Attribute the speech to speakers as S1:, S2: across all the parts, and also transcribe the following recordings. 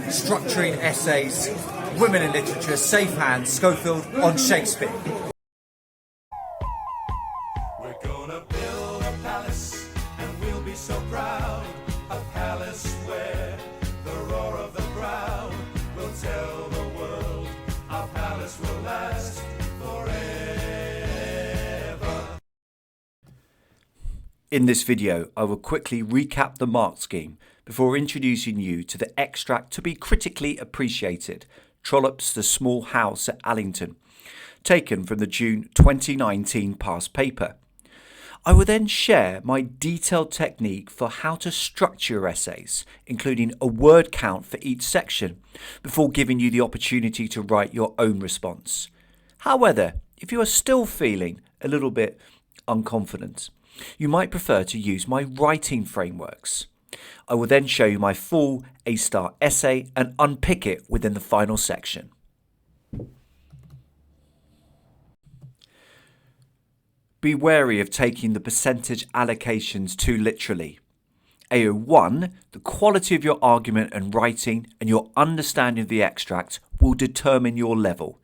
S1: Structuring Essays, Women in Literature, Safe Hands, Schofield on Shakespeare.
S2: We're gonna build a palace and we'll be so proud. A palace where the roar of the crowd will tell the world our palace will last forever.
S3: In this video, I will quickly recap the mark scheme before introducing you to the extract to be critically appreciated, Trollope's The Small House at Allington, taken from the June 2019 past paper. I will then share my detailed technique for how to structure your essays, including a word count for each section, before giving you the opportunity to write your own response. However, if you are still feeling a little bit unconfident, you might prefer to use my writing frameworks. I will then show you my full A-star essay and unpick it within the final section. Be wary of taking the percentage allocations too literally. AO1, the quality of your argument and writing and your understanding of the extract will determine your level.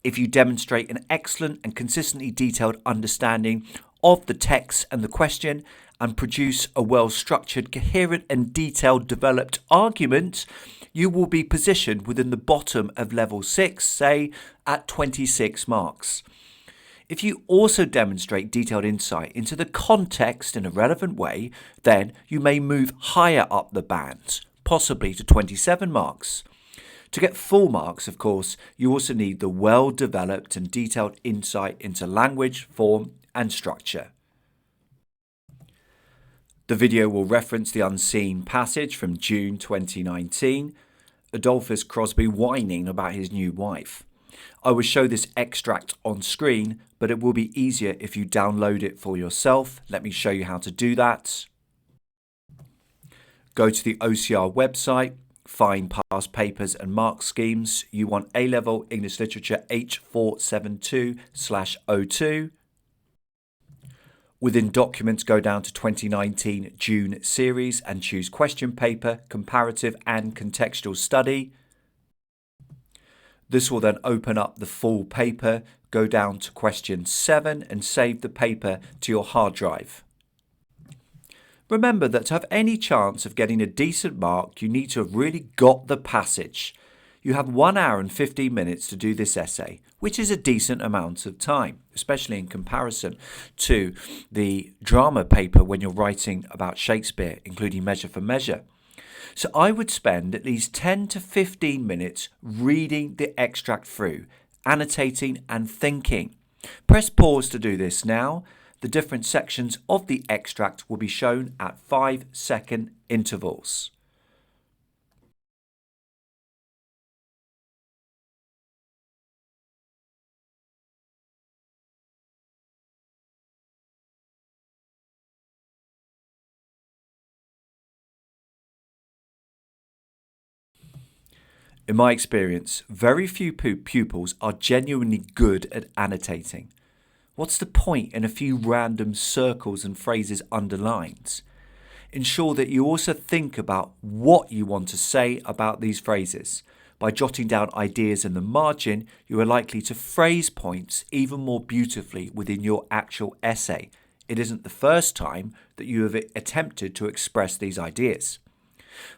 S3: If you demonstrate an excellent and consistently detailed understanding of the text and the question and produce a well-structured, coherent and detailed developed argument, you will be positioned within the bottom of level 6, say at 26 marks. If you also demonstrate detailed insight into the context in a relevant way, then you may move higher up the band, possibly to 27 marks. To get full marks, of course, you also need the well-developed and detailed insight into language, form and structure. The video will reference the unseen passage from June 2019, Adolphus Crosby whining about his new wife. I will show this extract on screen, but it will be easier if you download it for yourself. Let me show you how to do that. Go to the OCR website, find past papers and mark schemes. You want A-level English Literature H472/02. Within Documents, go down to 2019 June series and choose Question Paper, Comparative and Contextual Study. This will then open up the full paper. Go down to question 7 and save the paper to your hard drive. Remember that to have any chance of getting a decent mark, you need to have really got the passage. You have 1 hour and 15 minutes to do this essay, which is a decent amount of time, especially in comparison to the drama paper when you're writing about Shakespeare, including Measure for Measure. So I would spend at least 10 to 15 minutes reading the extract through, annotating and thinking. Press pause to do this now. The different sections of the extract will be shown at 5-second intervals. In my experience, very few pupils are genuinely good at annotating. What's the point in a few random circles and phrases underlined? Ensure that you also think about what you want to say about these phrases. By jotting down ideas in the margin, you are likely to phrase points even more beautifully within your actual essay. It isn't the first time that you have attempted to express these ideas.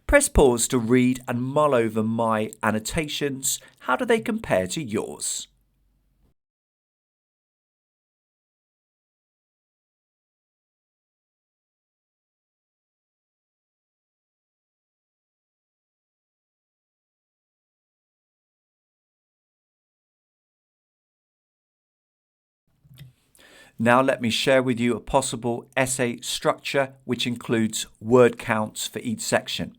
S3: Press pause to read and mull over my annotations. How do they compare to yours? Now let me share with you a possible essay structure which includes word counts for each section.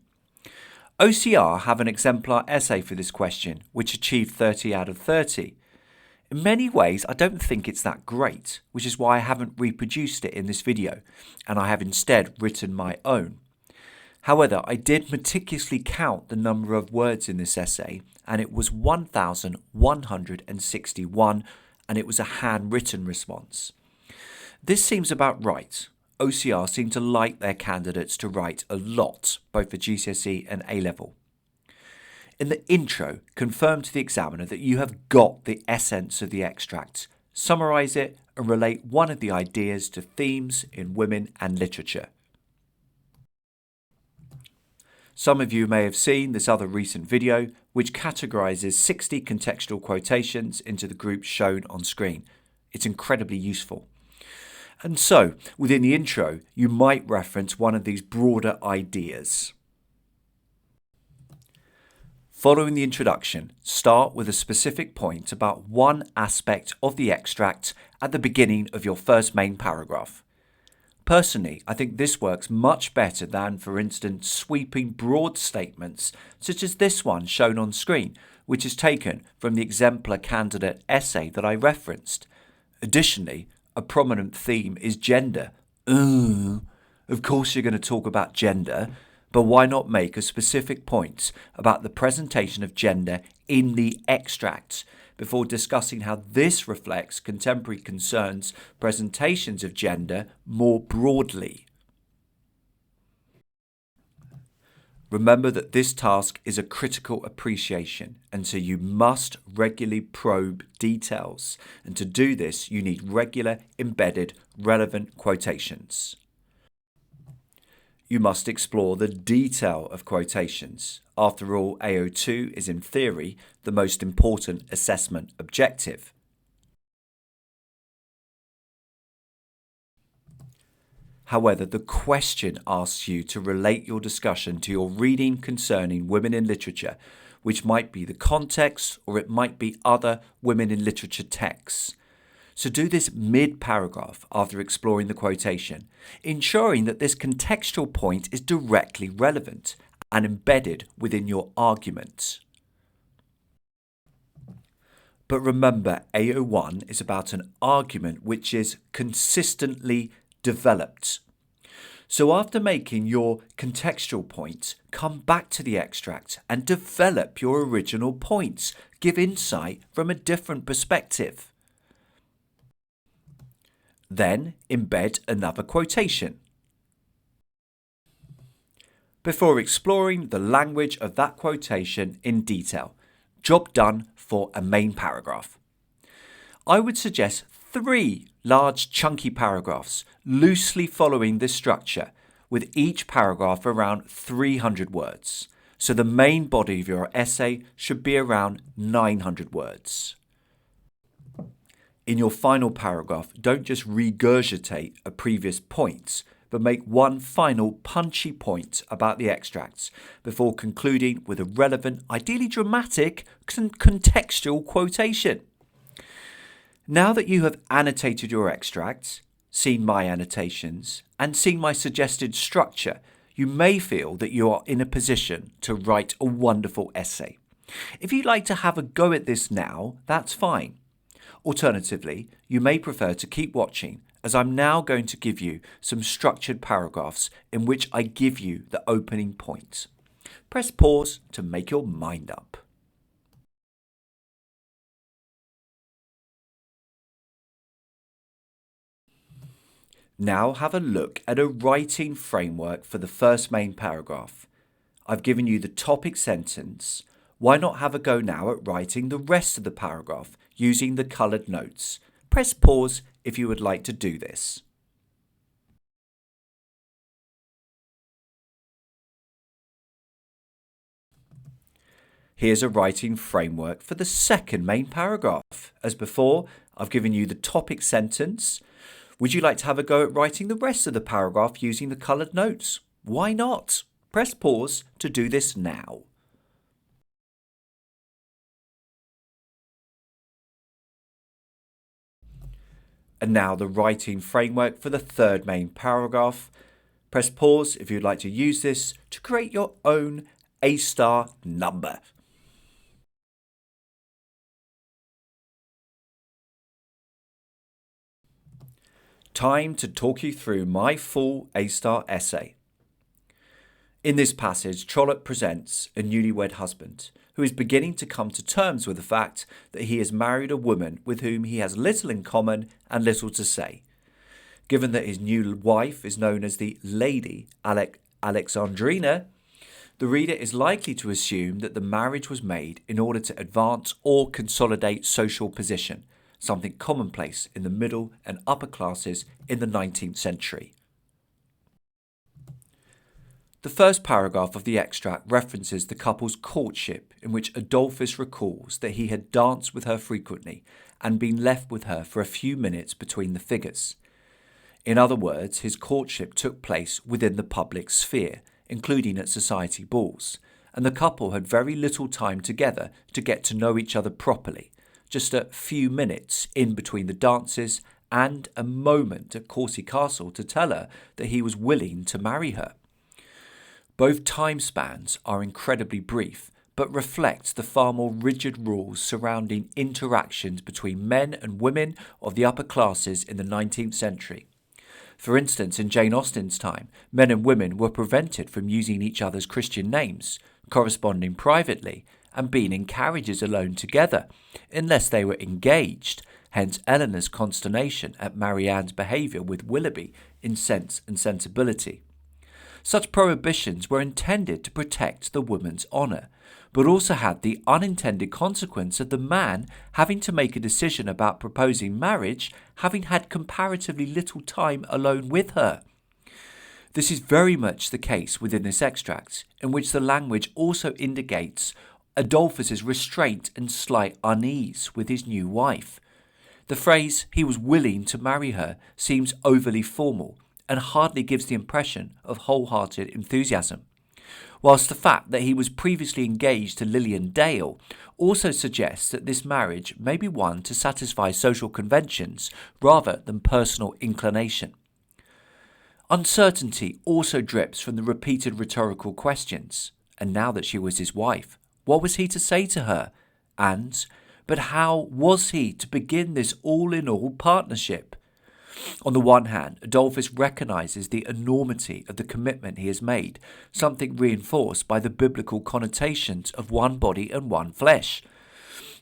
S3: OCR have an exemplar essay for this question, which achieved 30 out of 30. In many ways, I don't think it's that great, which is why I haven't reproduced it in this video, and I have instead written my own. However, I did meticulously count the number of words in this essay, and it was 1,161, and it was a handwritten response. This seems about right. OCR seem to like their candidates to write a lot, both for GCSE and A-level. In the intro, confirm to the examiner that you have got the essence of the extract, summarise it and relate one of the ideas to themes in women and literature. Some of you may have seen this other recent video which categorises 60 contextual quotations into the groups shown on screen. It's incredibly useful. And so, within the intro, you might reference one of these broader ideas. Following the introduction, start with a specific point about one aspect of the extract at the beginning of your first main paragraph. Personally, I think this works much better than, for instance, sweeping broad statements such as this one shown on screen, which is taken from the exemplar candidate essay that I referenced. Additionally, a prominent theme is gender. Of course you're going to talk about gender, but why not make a specific point about the presentation of gender in the extract before discussing how this reflects contemporary concerns, presentations of gender more broadly? Remember that this task is a critical appreciation, and so you must regularly probe details, and to do this you need regular, embedded, relevant quotations. You must explore the detail of quotations. After all, AO2 is in theory the most important assessment objective. However, the question asks you to relate your discussion to your reading concerning women in literature, which might be the context or it might be other women in literature texts. So do this mid-paragraph after exploring the quotation, ensuring that this contextual point is directly relevant and embedded within your argument. But remember, AO1 is about an argument which is consistently developed. So after making your contextual point, come back to the extract and develop your original points. Give insight from a different perspective. Then embed another quotation. Before exploring the language of that quotation in detail, job done for a main paragraph. I would suggest 3 large chunky paragraphs loosely following this structure, with each paragraph around 300 words. So the main body of your essay should be around 900 words. In your final paragraph, don't just regurgitate a previous point, but make one final punchy point about the extracts before concluding with a relevant, ideally dramatic, contextual quotation. Now that you have annotated your extracts, seen my annotations, and seen my suggested structure, you may feel that you are in a position to write a wonderful essay. If you'd like to have a go at this now, that's fine. Alternatively, you may prefer to keep watching, as I'm now going to give you some structured paragraphs in which I give you the opening point. Press pause to make your mind up. Now have a look at a writing framework for the first main paragraph. I've given you the topic sentence. Why not have a go now at writing the rest of the paragraph using the coloured notes? Press pause if you would like to do this. Here's a writing framework for the second main paragraph. As before, I've given you the topic sentence. Would you like to have a go at writing the rest of the paragraph using the coloured notes? Why not? Press pause to do this now. And now the writing framework for the third main paragraph. Press pause if you'd like to use this to create your own A-star number. Time to talk you through my full A-star essay. In this passage, Trollope presents a newlywed husband who is beginning to come to terms with the fact that he has married a woman with whom he has little in common and little to say. Given that his new wife is known as the Lady Alexandrina, the reader is likely to assume that the marriage was made in order to advance or consolidate social position, something commonplace in the middle and upper classes in the 19th century. The first paragraph of the extract references the couple's courtship, in which Adolphus recalls that he had danced with her frequently and been left with her for a few minutes between the figures. In other words, his courtship took place within the public sphere, including at society balls, and the couple had very little time together to get to know each other properly, just a few minutes in between the dances and a moment at Courcy Castle to tell her that he was willing to marry her. Both time spans are incredibly brief, but reflect the far more rigid rules surrounding interactions between men and women of the upper classes in the 19th century. For instance, in Jane Austen's time, men and women were prevented from using each other's Christian names, corresponding privately, and being in carriages alone together, unless they were engaged, hence Eleanor's consternation at Marianne's behaviour with Willoughby in Sense and Sensibility. Such prohibitions were intended to protect the woman's honour, but also had the unintended consequence of the man having to make a decision about proposing marriage, having had comparatively little time alone with her. This is very much the case within this extract, in which the language also indicates Adolphus's restraint and slight unease with his new wife. The phrase, he was willing to marry her, seems overly formal, and hardly gives the impression of wholehearted enthusiasm, whilst the fact that he was previously engaged to Lillian Dale also suggests that this marriage may be one to satisfy social conventions rather than personal inclination. Uncertainty also drips from the repeated rhetorical questions, and now that she was his wife, what was he to say to her? But how was he to begin this all-in-all partnership? On the one hand, Adolphus recognises the enormity of the commitment he has made, something reinforced by the biblical connotations of one body and one flesh.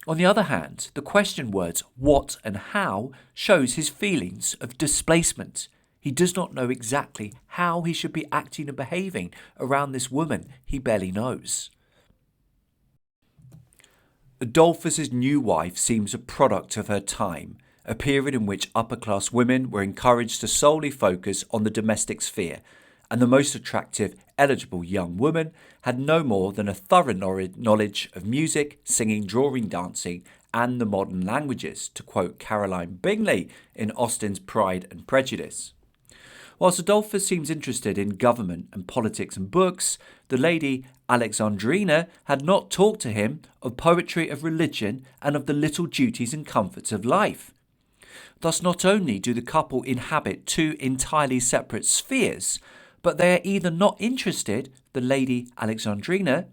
S3: On the other hand, the question words what and how shows his feelings of displacement. He does not know exactly how he should be acting and behaving around this woman he barely knows. Adolphus's new wife seems a product of her time, a period in which upper-class women were encouraged to solely focus on the domestic sphere, and the most attractive, eligible young woman had no more than a thorough knowledge of music, singing, drawing, dancing, and the modern languages, to quote Caroline Bingley in Austen's Pride and Prejudice. Whilst Adolphus seems interested in government and politics and books, the lady Alexandrina had not talked to him of poetry, of religion, and of the little duties and comforts of life. Thus, not only do the couple inhabit two entirely separate spheres, but they are either not interested, the lady Alexandrina,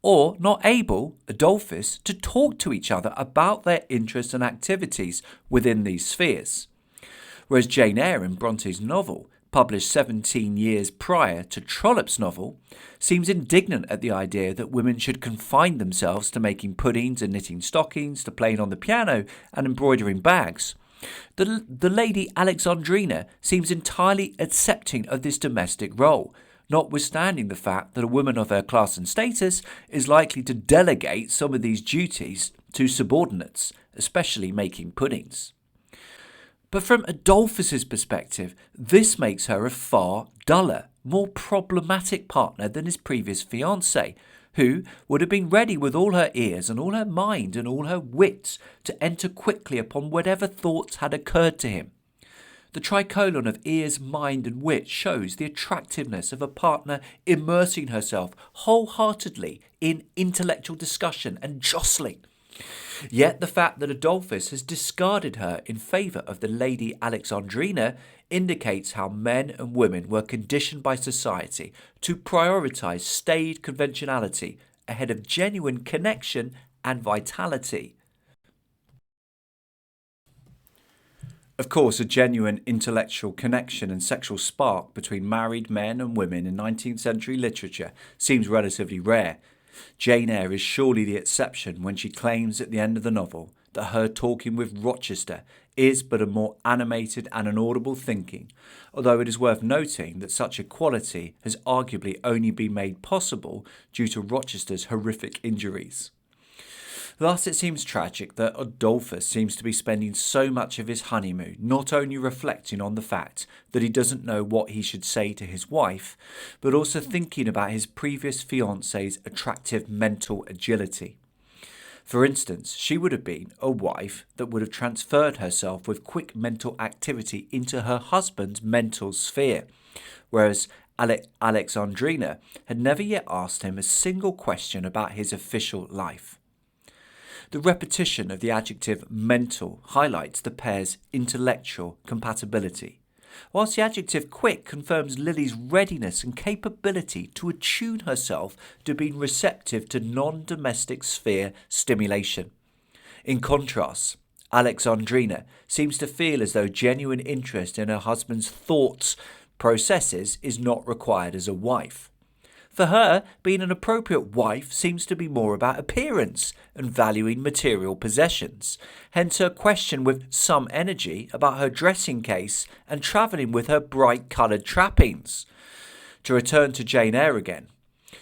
S3: or not able, Adolphus, to talk to each other about their interests and activities within these spheres. Whereas Jane Eyre in Bronte's novel, published 17 years prior to Trollope's novel, seems indignant at the idea that women should confine themselves to making puddings and knitting stockings, to playing on the piano and embroidering bags. The lady Alexandrina seems entirely accepting of this domestic role, notwithstanding the fact that a woman of her class and status is likely to delegate some of these duties to subordinates, especially making puddings. But from Adolphus's perspective, this makes her a far duller, more problematic partner than his previous fiancée, who would have been ready with all her ears and all her mind and all her wits to enter quickly upon whatever thoughts had occurred to him. The tricolon of ears, mind and wit shows the attractiveness of a partner immersing herself wholeheartedly in intellectual discussion and jostling. Yet the fact that Adolphus has discarded her in favour of the lady Alexandrina indicates how men and women were conditioned by society to prioritise staid conventionality ahead of genuine connection and vitality. Of course, a genuine intellectual connection and sexual spark between married men and women in 19th century literature seems relatively rare. Jane Eyre is surely the exception when she claims at the end of the novel that her talking with Rochester is but a more animated and inaudible thinking, although it is worth noting that such equality has arguably only been made possible due to Rochester's horrific injuries. Thus it seems tragic that Adolphus seems to be spending so much of his honeymoon not only reflecting on the fact that he doesn't know what he should say to his wife, but also thinking about his previous fiancée's attractive mental agility. For instance, she would have been a wife that would have transferred herself with quick mental activity into her husband's mental sphere, whereas Alexandrina had never yet asked him a single question about his official life. The repetition of the adjective mental highlights the pair's intellectual compatibility, whilst the adjective quick confirms Lily's readiness and capability to attune herself to being receptive to non-domestic sphere stimulation. In contrast, Alexandrina seems to feel as though genuine interest in her husband's thoughts processes is not required as a wife. For her, being an appropriate wife seems to be more about appearance and valuing material possessions, hence her question with some energy about her dressing case and travelling with her bright-coloured trappings. To return to Jane Eyre again,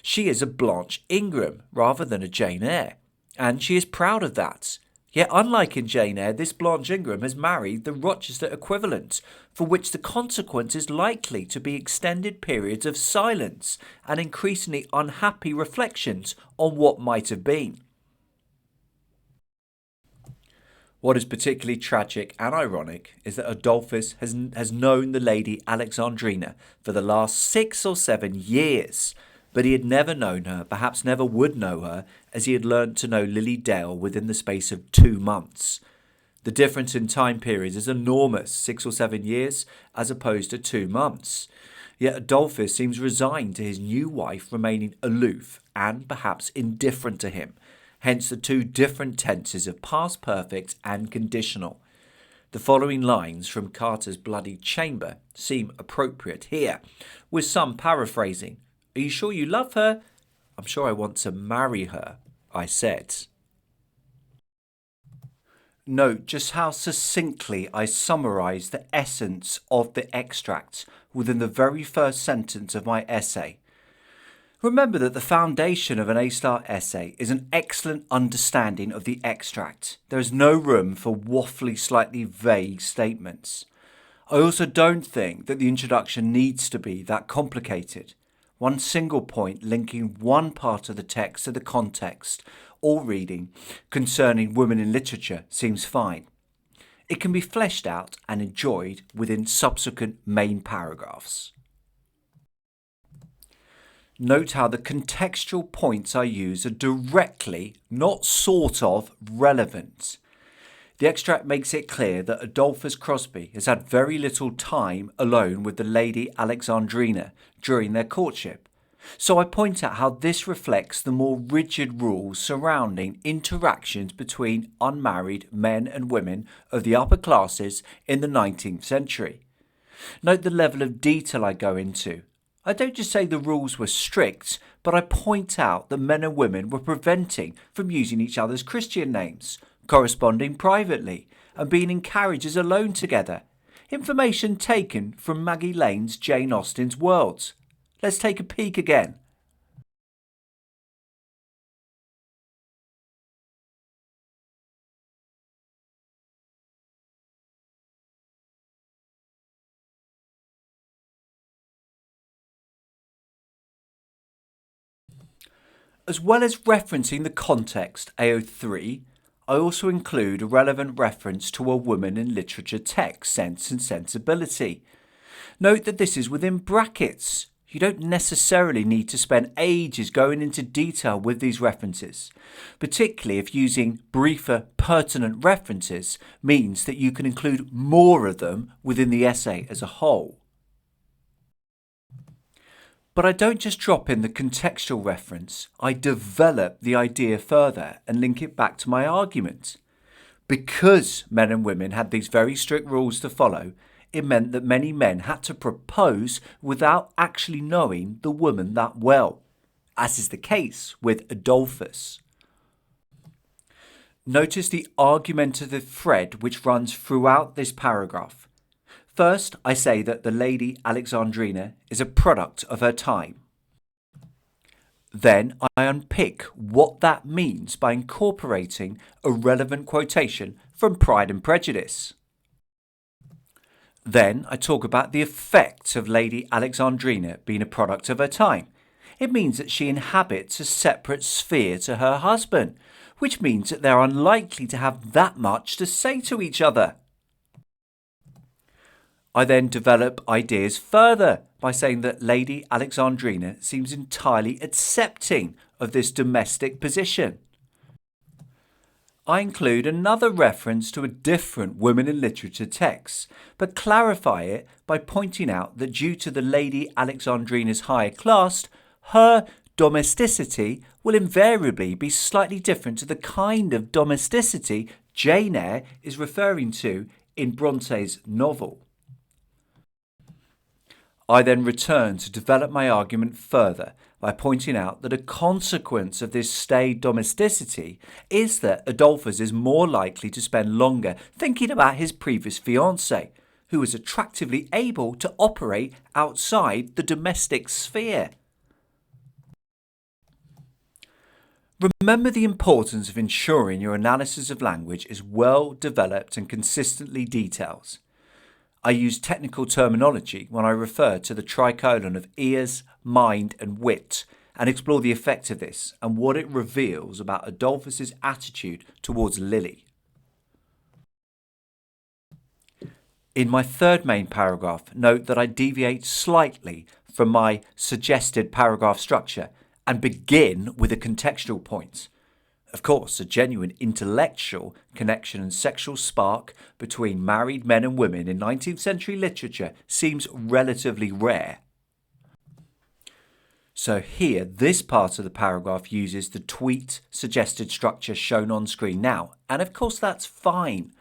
S3: she is a Blanche Ingram rather than a Jane Eyre, and she is proud of that. Yet unlike in Jane Eyre, this Blanche Ingram has married the Rochester equivalent, for which the consequence is likely to be extended periods of silence and increasingly unhappy reflections on what might have been. What is particularly tragic and ironic is that Adolphus has known the lady Alexandrina for the last 6 or 7 years, but he had never known her, perhaps never would know her, as he had learnt to know Lily Dale within the space of 2 months. The difference in time periods is enormous, 6 or 7 years, as opposed to 2 months. Yet Adolphus seems resigned to his new wife remaining aloof and perhaps indifferent to him, hence the 2 different tenses of past perfect and conditional. The following lines from Carter's Bloody Chamber seem appropriate here, with some paraphrasing. "Are you sure you love her?" "I'm sure I want to marry her," I said. Note just how succinctly I summarise the essence of the extract within the very first sentence of my essay. Remember that the foundation of an A-star essay is an excellent understanding of the extract. There is no room for waffly, slightly vague statements. I also don't think that the introduction needs to be that complicated. One single point linking one part of the text to the context or reading concerning women in literature seems fine. It can be fleshed out and enjoyed within subsequent main paragraphs. Note how the contextual points I use are directly, not sort of, relevant. The extract makes it clear that Adolphus Crosby has had very little time alone with the lady Alexandrina during their courtship, so I point out how this reflects the more rigid rules surrounding interactions between unmarried men and women of the upper classes in the 19th century. Note the level of detail I go into. I don't just say the rules were strict, but I point out that men and women were preventing from using each other's Christian names, corresponding privately, and being in carriages alone together. Information taken from Maggie Lane's Jane Austen's Worlds. Let's take a peek again. As well as referencing the context AO3, I also include a relevant reference to a woman in literature text, Sense and Sensibility. Note that this is within brackets. You don't necessarily need to spend ages going into detail with these references, particularly if using briefer, pertinent references means that you can include more of them within the essay as a whole. But I don't just drop in the contextual reference, I develop the idea further and link it back to my argument. Because men and women had these very strict rules to follow, it meant that many men had to propose without actually knowing the woman that well, as is the case with Adolphus. Notice the argumentative thread which runs throughout this paragraph. First, I say that the Lady Alexandrina is a product of her time. Then I unpick what that means by incorporating a relevant quotation from Pride and Prejudice. Then I talk about the effect of Lady Alexandrina being a product of her time. It means that she inhabits a separate sphere to her husband, which means that they're unlikely to have that much to say to each other. I then develop ideas further by saying that Lady Alexandrina seems entirely accepting of this domestic position. I include another reference to a different women in literature text, but clarify it by pointing out that due to the Lady Alexandrina's higher class, her domesticity will invariably be slightly different to the kind of domesticity Jane Eyre is referring to in Bronte's novel. I then return to develop my argument further by pointing out that a consequence of this staid domesticity is that Adolphus is more likely to spend longer thinking about his previous fiancée, who was attractively able to operate outside the domestic sphere. Remember the importance of ensuring your analysis of language is well developed and consistently detailed. I use technical terminology when I refer to the tricolon of ears, mind and wit and explore the effect of this and what it reveals about Adolphus's attitude towards Lily. In my third main paragraph, note that I deviate slightly from my suggested paragraph structure and begin with a contextual point. Of course, a genuine intellectual connection and sexual spark between married men and women in 19th century literature seems relatively rare. So here, this part of the paragraph uses the tweet suggested structure shown on screen now, and of course that's fine.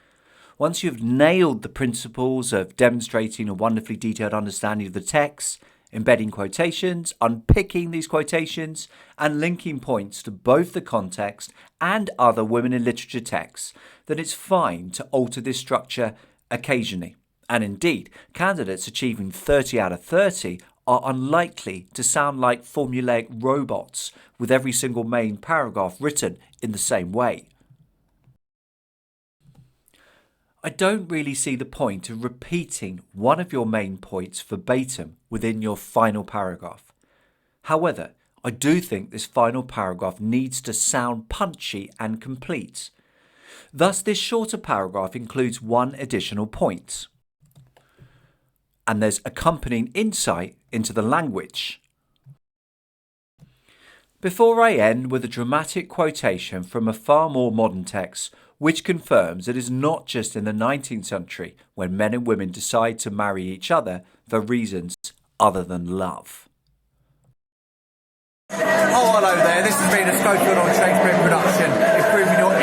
S3: Once you've nailed the principles of demonstrating a wonderfully detailed understanding of the text, embedding quotations, unpicking these quotations, and linking points to both the context and other women in literature texts, then it's fine to alter this structure occasionally. And indeed, candidates achieving 30 out of 30 are unlikely to sound like formulaic robots with every single main paragraph written in the same way. I don't really see the point of repeating one of your main points verbatim within your final paragraph. However, I do think this final paragraph needs to sound punchy and complete. Thus, this shorter paragraph includes one additional point. And there's accompanying insight into the language. Before I end with a dramatic quotation from a far more modern text, which confirms it is not just in the 19th century when men and women decide to marry each other for reasons other than love.
S1: Oh, hello there. This has been a Schofield on Shakespeare production, improving your